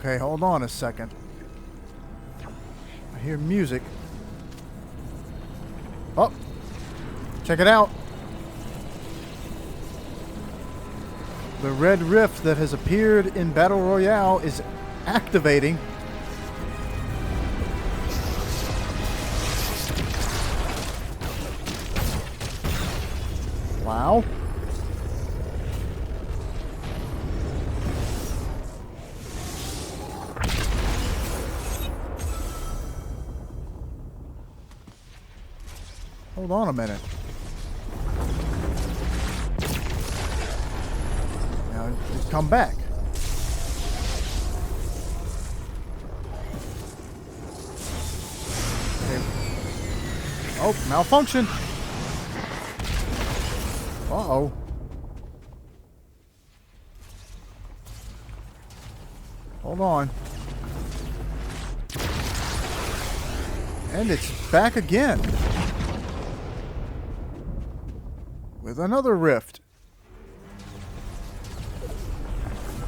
Okay, hold on a second. I hear music. Oh, check it out. The red rift that has appeared in Battle Royale is activating. Wow. Hold on a minute. Now it's come back. Okay. Oh, malfunction. Uh-oh. Hold on. And it's back again. With another rift.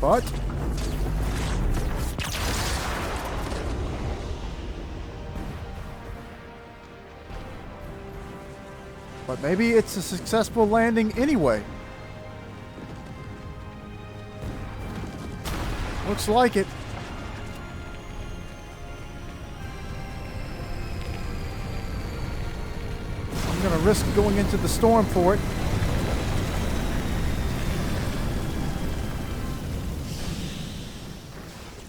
But maybe it's a successful landing anyway. Looks like it. I'm gonna risk going into the storm for it.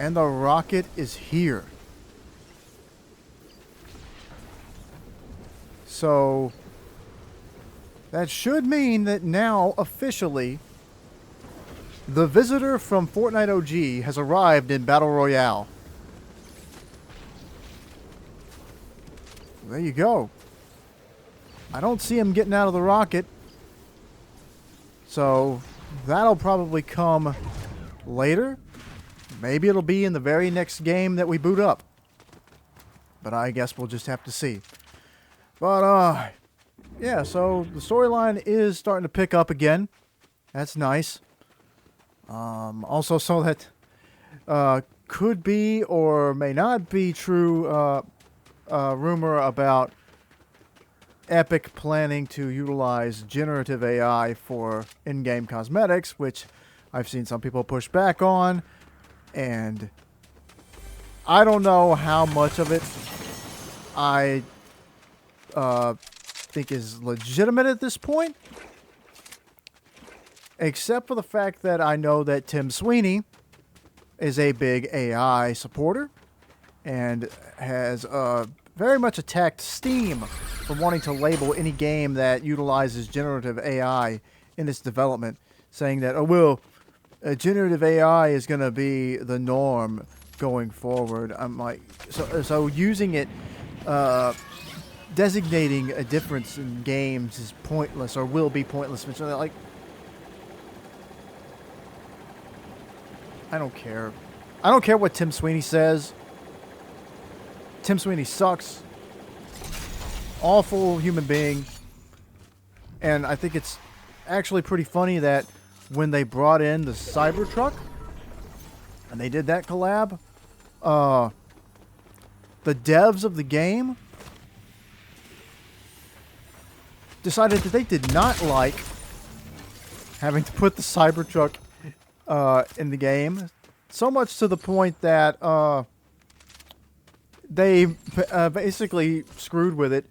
And the rocket is here. So that should mean that now officially the visitor from Fortnite OG has arrived in Battle Royale. There you go. I don't see him getting out of the rocket. So that'll probably come later. Maybe it'll be in the very next game that we boot up. But I guess we'll just have to see. But, yeah, so the storyline is starting to pick up again. That's nice. Also, so that could be or may not be true rumor about Epic planning to utilize generative AI for in-game cosmetics, which I've seen some people push back on. And I don't know how much of it I think is legitimate at this point. Except for the fact that I know that Tim Sweeney is a big AI supporter and has very much attacked Steam for wanting to label any game that utilizes generative AI in its development, saying that, oh, well, generative AI is going to be the norm going forward. I'm like, so using it, designating a difference in games is pointless or will be pointless. So like, I don't care. I don't care what Tim Sweeney says. Tim Sweeney sucks. Awful human being. And I think it's actually pretty funny that when they brought in the Cybertruck and they did that collab, the devs of the game decided that they did not like having to put the Cybertruck in the game, so much to the point that they basically screwed with it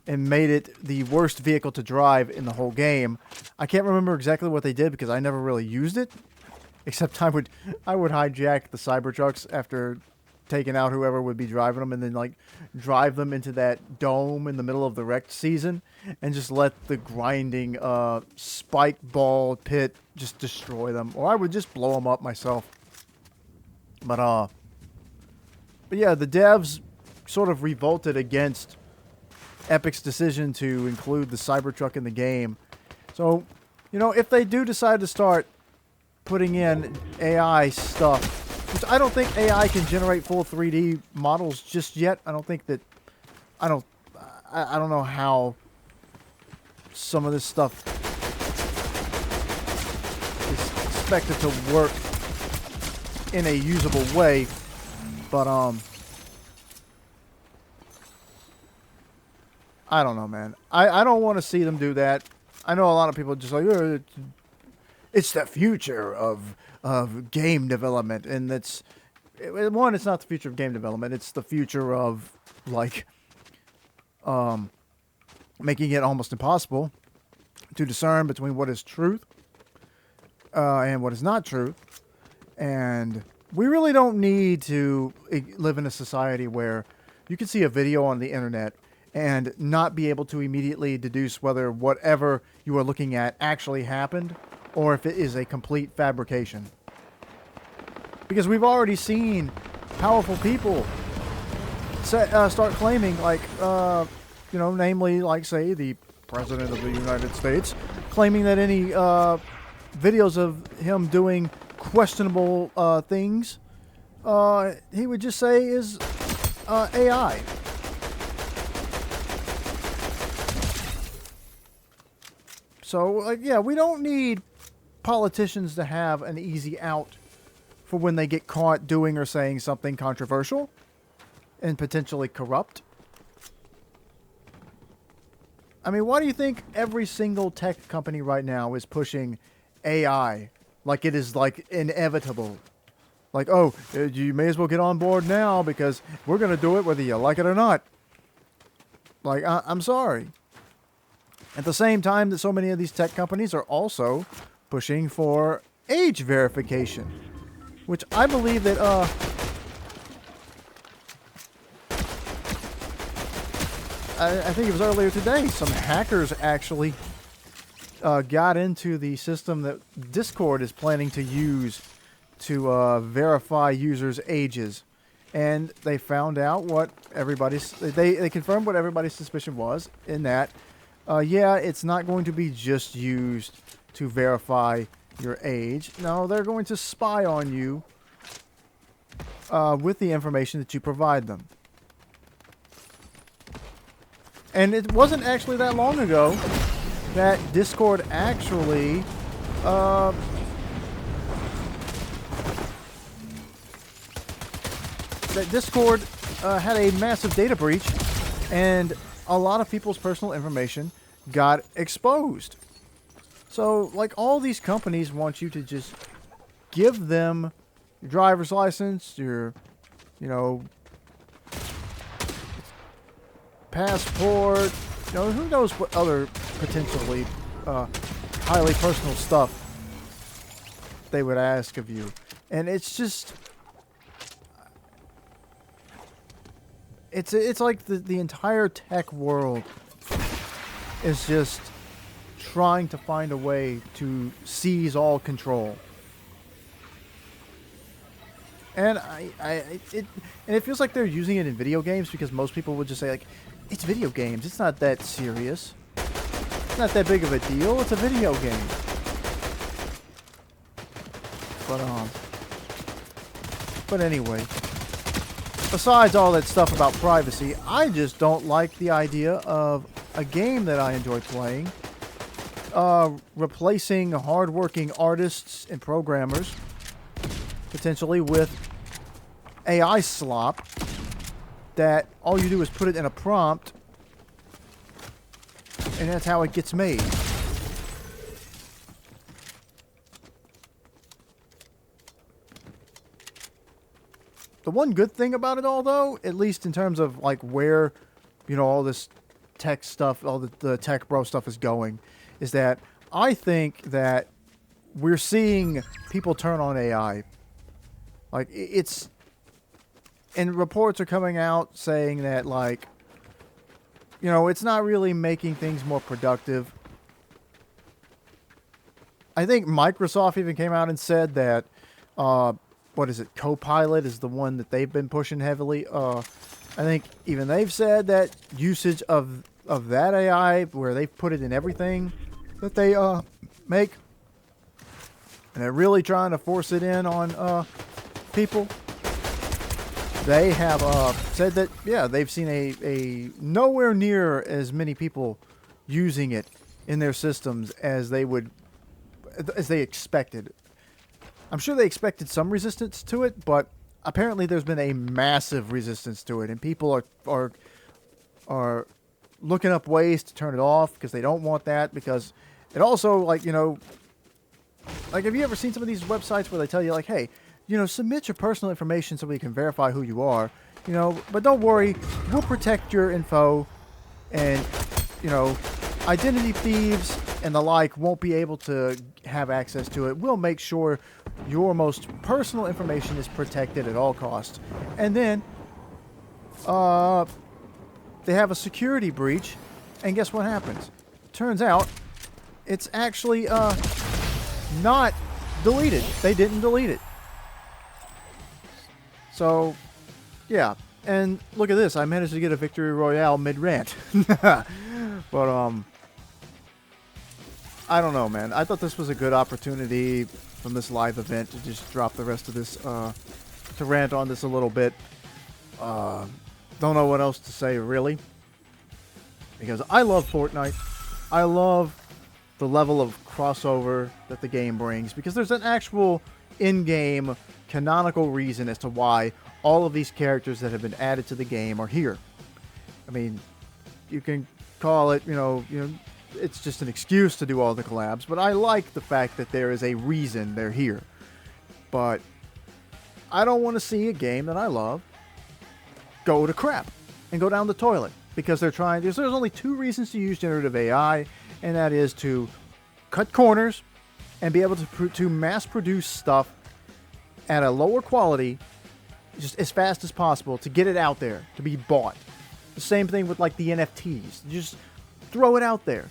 and made it the worst vehicle to drive in the whole game. I can't remember exactly what they did because I never really used it, except I would hijack the Cybertrucks after taking out whoever would be driving them and then like drive them into that dome in the middle of the wrecked season and just let the grinding spike ball pit just destroy them, or I would just blow them up myself. But yeah, the devs sort of revolted against Epic's decision to include the Cybertruck in the game. So, you know, if they do decide to start putting in AI stuff, which I don't think AI can generate full 3D models just yet. I don't think that, I don't know how some of this stuff is expected to work in a usable way. But I don't know, man. I don't want to see them do that. I know a lot of people just like, it's the future of game development, and it's one. It's not the future of game development. It's the future of like making it almost impossible to discern between what is truth and what is not truth. And we really don't need to live in a society where you can see a video on the internet and not be able to immediately deduce whether whatever you are looking at actually happened or if it is a complete fabrication. Because we've already seen powerful people start claiming, like, namely, like, say, the President of the United States, claiming that any videos of him doing questionable things, he would just say is AI. So, like, yeah, we don't need politicians to have an easy out for when they get caught doing or saying something controversial and potentially corrupt. I mean, why do you think every single tech company right now is pushing AI like it is, like, inevitable? Like, oh, you may as well get on board now because we're going to do it whether you like it or not. Like, I'm sorry. At the same time that so many of these tech companies are also pushing for age verification, which I believe that I think it was earlier today, some hackers actually got into the system that Discord is planning to use to verify users' ages. And they found out what they confirmed what everybody's suspicion was, in that yeah, it's not going to be just used to verify your age. No, they're going to spy on you with the information that you provide them. And it wasn't actually that long ago that Discord actually had a massive data breach, and a lot of people's personal information got exposed. So, like, all these companies want you to just give them your driver's license, your, passport, who knows what other potentially highly personal stuff they would ask of you. And it's just, it's like the entire tech world is just trying to find a way to seize all control. And it feels like they're using it in video games, because most people would just say, like, it's video games, it's not that serious, it's not that big of a deal, it's a video game. But anyway, besides all that stuff about privacy, I just don't like the idea of a game that I enjoy playing replacing hardworking artists and programmers potentially with AI slop that all you do is put it in a prompt and that's how it gets made. The one good thing about it all, though, at least in terms of like where, all this tech stuff, all the tech bro stuff is going, is that I think that we're seeing people turn on AI. Like, and reports are coming out saying that, like, it's not really making things more productive. I think Microsoft even came out and said that, what is it, Copilot is the one that they've been pushing heavily. I think even they've said that usage of that AI, where they've put it in everything that they make, and they're really trying to force it in on people. They have said that, yeah, they've seen a nowhere near as many people using it in their systems as they expected. I'm sure they expected some resistance to it, but apparently there's been a massive resistance to it, and people are looking up ways to turn it off because they don't want that, because it also, like, you know, like, have you ever seen some of these websites where they tell you, like, hey, you know, submit your personal information so we can verify who you are, you know, but don't worry, we'll protect your info, and, you know, identity thieves and the like won't be able to have access to it. We'll make sure your most personal information is protected at all costs. And then, they have a security breach, and guess what happens? Turns out, it's actually, not deleted. They didn't delete it. So, yeah. And look at this. I managed to get a victory royale mid-rant. But, I don't know, man. I thought this was a good opportunity from this live event to just drop the rest of this, to rant on this a little bit. Don't know what else to say, really. Because I love Fortnite. I love the level of crossover that the game brings, because there's an actual in-game canonical reason as to why all of these characters that have been added to the game are here. I mean, you can call it, you know, it's just an excuse to do all the collabs, but I like the fact that there is a reason they're here. But I don't want to see a game that I love go to crap and go down the toilet, because they're trying. There's only two reasons to use generative AI, and that is to cut corners and be able to mass produce stuff at a lower quality just as fast as possible to get it out there to be bought. The same thing with, like, the NFTs. Just throw it out there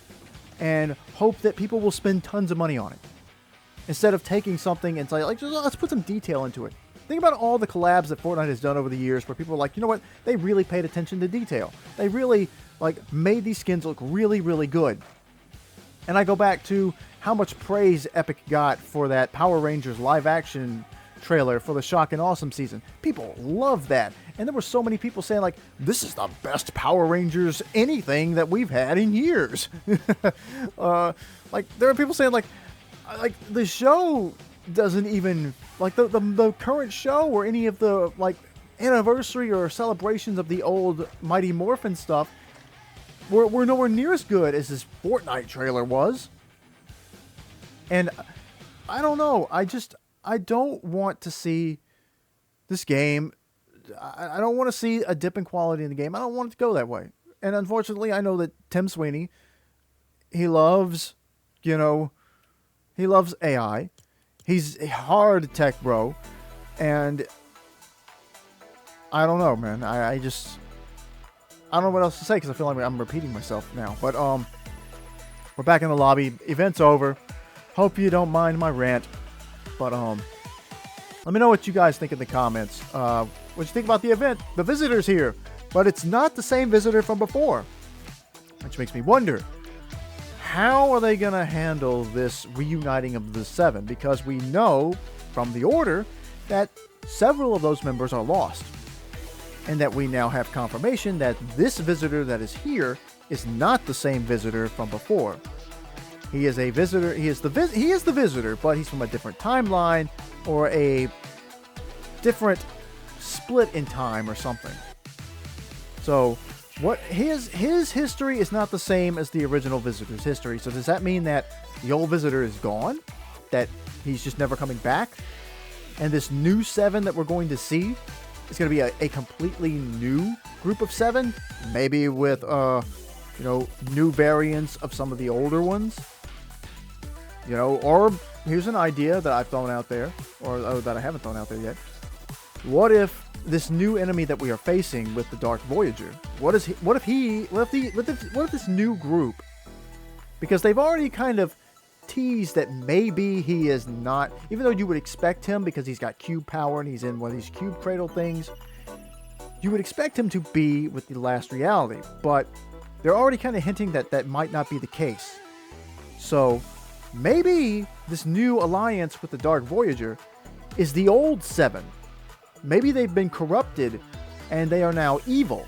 and hope that people will spend tons of money on it, instead of taking something and say, like, just, let's put some detail into it. Think about all the collabs that Fortnite has done over the years where people are like, you know what, they really paid attention to detail. They really, like, made these skins look really, really good. And I go back to how much praise Epic got for that Power Rangers live action trailer for the Shock and Awesome season. People love that. And there were so many people saying, like, this is the best Power Rangers anything that we've had in years. Like, there are people saying, like, the show doesn't even, like, the current show or any of the, like, anniversary or celebrations of the old Mighty Morphin stuff were nowhere near as good as this Fortnite trailer was. And I don't know. I don't want to see this game. I don't want to see a dip in quality in the game. I don't want it to go that way. And unfortunately, I know that Tim Sweeney, he loves, you know, he loves AI. He's a hard tech bro. And I don't know, man. I don't know what else to say, because I feel like I'm repeating myself now. But we're back in the lobby. Event's over. Hope you don't mind my rant. But let me know what you guys think in the comments. What you think about the event? The visitor's here, but it's not the same visitor from before, which makes me wonder, how are they going to handle this reuniting of the 7? Because we know from the Order that several of those members are lost, and that we now have confirmation that this visitor that is here is not the same visitor from before. He is a visitor. He is the visitor, but he's from a different timeline or a different split in time or something. So, what his history is not the same as the original visitor's history. So does that mean that the old visitor is gone? That he's just never coming back? And this new 7 that we're going to see is going to be a completely new group of 7? Maybe with, you know, new variants of some of the older ones? You know, or here's an idea that I've thrown out there, or that I haven't thrown out there yet. What if this new enemy that we are facing with the Dark Voyager, what if this new group, because they've already kind of teased that maybe he is not, even though you would expect him, because he's got cube power and he's in one of these cube cradle things, you would expect him to be with the last reality, but they're already kind of hinting that that might not be the case. So maybe this new alliance with the Dark Voyager is the old 7. Maybe they've been corrupted and they are now evil.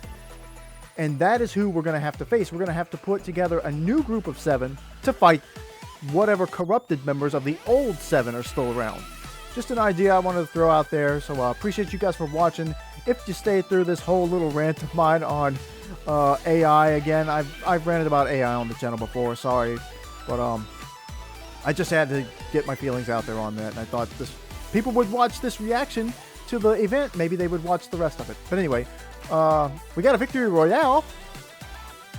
And that is who we're going to have to face. We're going to have to put together a new group of 7 to fight whatever corrupted members of the old 7 are still around. just an idea I wanted to throw out there. So appreciate you guys for watching. If you stayed through this whole little rant of mine on AI again, I've ranted about AI on the channel before. Sorry, but I just had to get my feelings out there on that, and I thought people would watch this reaction to the event. Maybe they would watch the rest of it. But anyway, we got a victory royale.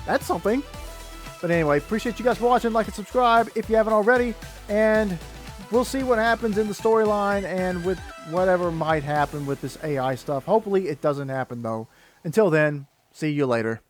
That's something. But anyway, appreciate you guys for watching. Like and subscribe if you haven't already. And we'll see what happens in the storyline and with whatever might happen with this AI stuff. Hopefully it doesn't happen, though. Until then, see you later.